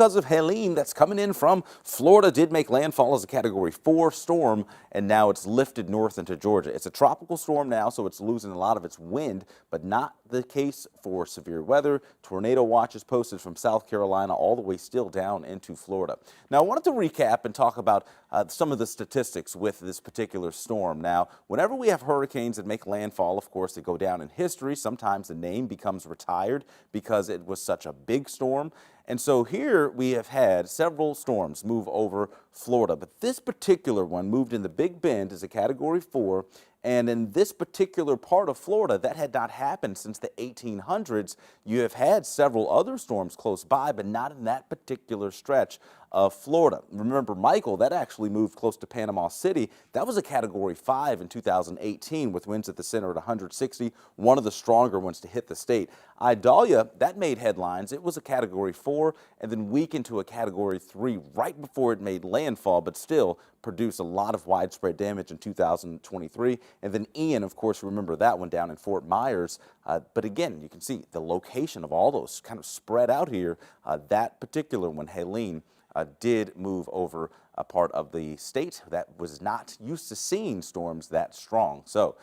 Because of Helene that's coming in from Florida, did make landfall as a Category 4 storm, and now it's lifted north into Georgia. It's a tropical storm now, so it's losing a lot of its wind, but not the case for severe weather. Tornado watches posted from South Carolina all the way still down into Florida. Now, I wanted to recap and talk about some of the statistics with this particular storm. Now, whenever we have hurricanes that make landfall, of course, they go down in history. Sometimes the name becomes retired because it was such a big storm. And so here we have had several storms move over Florida, but this particular one moved in the Big Bend as a Category 4. And in this particular part of Florida, that had not happened since the 1800s. You have had several other storms close by, but not in that particular stretch of Florida. Remember, Michael, that actually moved close to Panama City. That was a Category 5 in 2018 with winds at the center at 160, one of the stronger ones to hit the state. Idalia, that made headlines. It was a Category 4 and then weakened to a Category 3 right before it made landfall, but still produced a lot of widespread damage in 2023. And then Ian, of course, remember that one down in Fort Myers. But again, you can see the location of all those kind of spread out here. That particular one, Helene, did move over a part of the state that was not used to seeing storms that strong. So